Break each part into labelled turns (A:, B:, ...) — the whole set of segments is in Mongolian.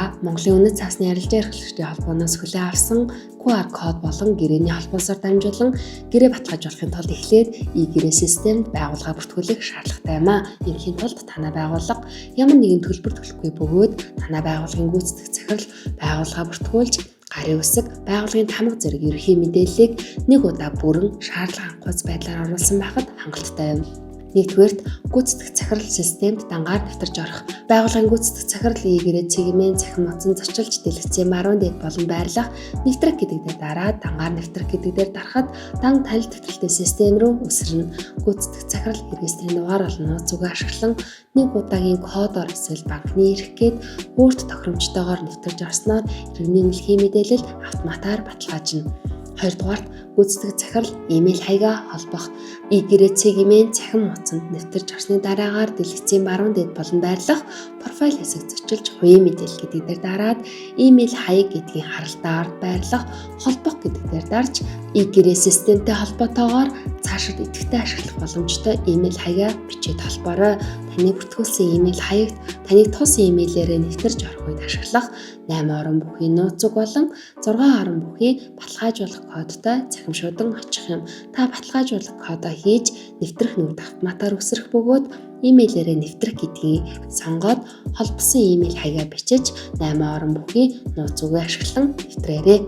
A: Та Монголын үнэт цаасны арилжаа эрхлэгчдийн холбооноос хүлээн авсан QR код болон гэрээний холбоосоор дамжуулан гэрээ баталгаажуулахын тулд эхлээд e-гэрээ системд байгууллага бүртгүүлэх шаардлагатай юм а. Инхийн тулд танай байгууллага ямар нэгэн төлбөр төлөхгүй бөгөөд танай байгууллагын гүйцэтгэх захирал байгууллага бүртгүүлж гарын үсэг, байгууллагын тамга зэрэг ерөнхий мэдээллийг нэг удаа бүрэн шаардлага хангуйц байдлаар оруулсан байхад хангалттай юм. Нэгдүгээрт гүйцэтгэх захирал системд дангаар нэвтэрж орох. Байгууллагын гүйцэтгэх захирал e-гэрээ цэгмийн цахим утсан зочилж дэлгэцийн баруун дээд болон байрлах нэвтрэх гэдэг дээр дараад дангаар нэвтрэх гэдэг дээр дарахад дан танил нэвтрэлтийн систем рүү үсэрнэ. Гүйцэтгэх захирал регистрийн дугаар болон нууц зүгээ ашиглан нэг удаагийн кодоор эсвэл банкны эрх гээд өөрт тохиромжтойгоор нэвтэрж орсноор иргэний нэлхийн мэдээлэл автоматар баталгаажна. Хоёрдугаарт гүйцэтгэх захирал имэйл хаягаа холбох. E-гэрээ цэгмийн цахим утсанд нэвтэрч орсны дараагаар дэлгэцийн баруун дээд болон байрлах профайл хэсэг зочилж хувийн мэдээлэл гэдэг дээр дараад имэйл хаяг гэдгийн харалтаа ард байрлах холбох гэдэг дээр дарж e-гэрээ системтэй холбоотойгоор цаашид идэвхтэй ашиглах боломжтой имэйл хаягаа бичээд холбоорой. Таны бүртгүүлсэн имэйл хаягт таныг тус имэйлээрээ нэвтэрж орох үед ашиглах 8 орон бүхий нууц зүг болон 6 орон бүхий баталгаажуулах кодтой цахимшуудан очих юм. Та баталгаажуулах кодоо хийж нэвтрэх нүрд автоматар үсрэх бөгөөд имэйлээрээ нэвтрэх гэдгийг сонгоод холбосон имэйл хаягаа бичиж 8 орон бүхий нууц зүгээ ашиглан нэвтрээрэй.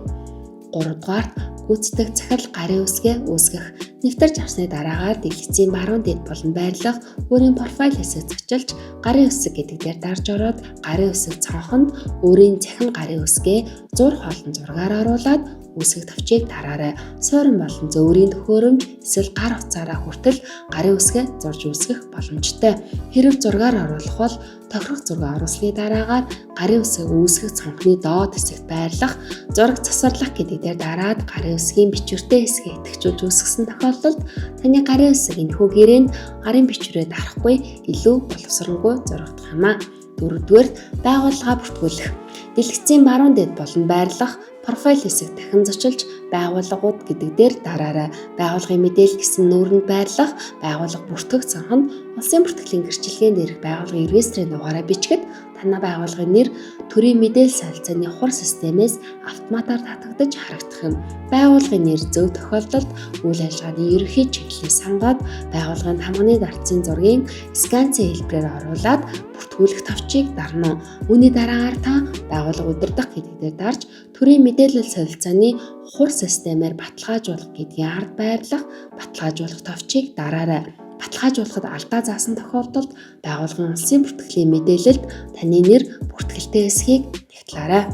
A: 3 дугаарт гүйцэтгэх захирал гарын үсгээ үүсгэх. Нэвтэрж авсны дараагаар дэлгэцийн баруун дээд болон байрлах өөрийн профайл хэсэг зочилж гарын үсэг гэдэг дээр дарж ороод гарын үсэг цонхонд өөрийн цахим гарын үсгээ зур хоолн зургаар оруулаад үсэг товчийг тараарай. Суурин болон зөөврийн төхөөрөмж эсвэл гар утсаараа хүртэл гарын үсгээ зурж үүсгэх боломжтой. Хэрв зургаар оруулах бол тохирох зураг оруулсны дараагаар гарын үсэг үүсгэх цонхны доод хэсэгт байрлах зураг засварлах гэдэг дээр дараад гарын үсгийн бичвэртэй хэсгээ идэвхжүүлж үүсгэсэн тохиолдолд таны гарын үсэг энэхүү гэрээнд гарын бичвэрээ дарахгүй илүү боловсронгүй зурагдах юм а. 4-дүгээр байгууллага бүртгүүлэх. Дэлгэцийн баруун дээд болон байрлах профайл хэсэг дахин зочилж байгууллагууд гэдэг дээр дараарай. Байгууллагын мэдээлэл гэсэн нүүрэнд байрлах байгууллага бүртгэх цонхонд улсын бүртгэлийн гэрчлэгээнд ирэх байгууллагын регистрийн дугаараа бичгэд танай байгууллагын нэр төрийн мэдээлэл солилцооны хуур системээс автоматар татагдаж харагдах юм. Байгууллагын нэр зөв тохиолдолд үйл ажиллагааны ерөнхий чиглэлийг сонгоод байгууллагын хамгааны дардсан зургийн сканцын хэлбэрээр оруулаад бүртгүүлэх товчийг дарна. Үүний дараагаар та байгууллага удирдах гэдэг дээр дарж төрийн мэдээлэл солилцооны хуур системээр баталгаажуулах гэдгийн ард байрлах баталгаажуулах товчийг дараарай. Баталгаажуулахад алдаа заасан тохиолдолд байгууллагын улсын бүртгэлийн мэдээлэлд таны нэр бүртгэлтэй эсхийг нягтлаарай.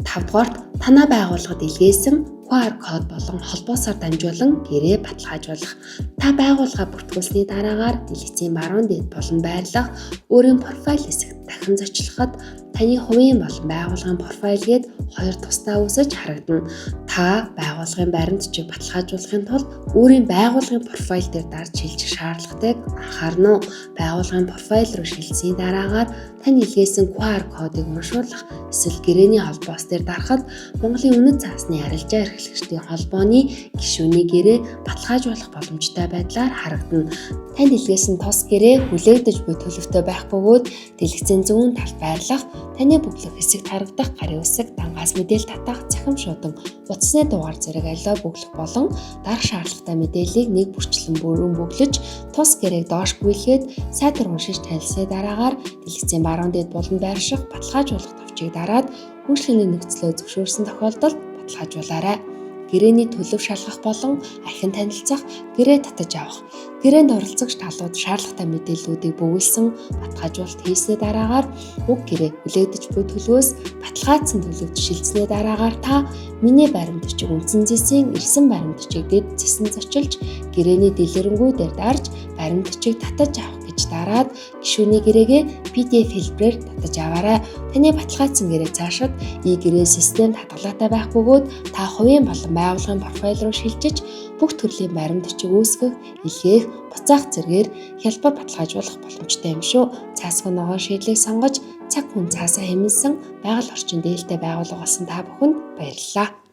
A: 5 дугаарт танай байгууллагад илгээсэн QR код болон холбоосоор дамжуулан гэрээ баталгаажуулах. Та байгууллага бүртгүүлсний дараагаар дэлгэцийн баруун дээд болон байрлах өөрийн профайл хэсэгт дахин зочлоход таны хувийн болон байгууллагын профайл гээд хоёр тусдаа үүсэж харагдана. Та байгууллагын баримтчийг баталгаажуулахын тулд өөрийн байгууллагын профайл дээр дарж шилжих шаардлагатайг анхаарна уу? Байгууллагын профайл руу шилжсэний дараагаар таны илгээсэн QR кодыг уншуулах эсвэл гэрээний холбоос дээр дарахад Монголын үнэт цаасны арилжаа эрхлэгчдийн холбооны гишүүний гэрээ баталгаажуулах боломжтой байдлаар харагдана. Танд илгээсэн тус гэрээ хүлээгдэж буй төлөвтэй байх бөгөөд дэлгэцийн зүүн талд байрлах таны бүглэх хэсэгт харагдах гарын үсэг дангаас мэдээлэл татах цахим шуудан утасны дугаар зэрэг аливаа бүглэх болон дарах шаардлагатай мэдээллийг нэг бүрчлэн бүрэн бүглэж тус гэрээг доош гүйлгээд сайтар уншиж танилцсны дараагаар дэлгэцийн баруун дээд болон байрших баталгаажуулах товчийг дараад үйлчлэгийн нөхцлөө зөвшөөрсөн тохиолдолд баталгаажуулаарай. Гэрээний төлөв шалгах болон архин танилцах, гэрээ татаж авах. Гэрээнд оролцогч талууд шаардлагатай мэдээллүүдийг бөглсөн баталгаажуулалт хийсний дараагаар уг гэрээ хүлээгдэж буй төлөвөөс баталгаажсан төлөвт шилжсэний дараагаар та миний баримтчиг үндсэн зэсийн ирсэн баримтчиг дэд зэсэн зочилж гэрээний дэлгэрэнгүй дээр дарж баримтчиг татаж авах гэж дараад гишүүний гэрээгээ PDF хэлбэрээр татаж аваарай. Таны баталгаажсан гэрээ цаашид e-гэрээ системд хадгалаатай байх бөгөөд та хувийн болон байгууллагын профайл руу шилжиж бүх төрлийн баримтчиг үүсгэх, илгээх, буцаах зэргээр хялбар баталгаажуулах боломжтой юм шүү. Цаасгүй ногоон шийдлийг сонгож цаг хүн цаасаа хэмнэлсэн байгаль орчин дээлтэй байгууллага болсон та бүхэнд баярлалаа.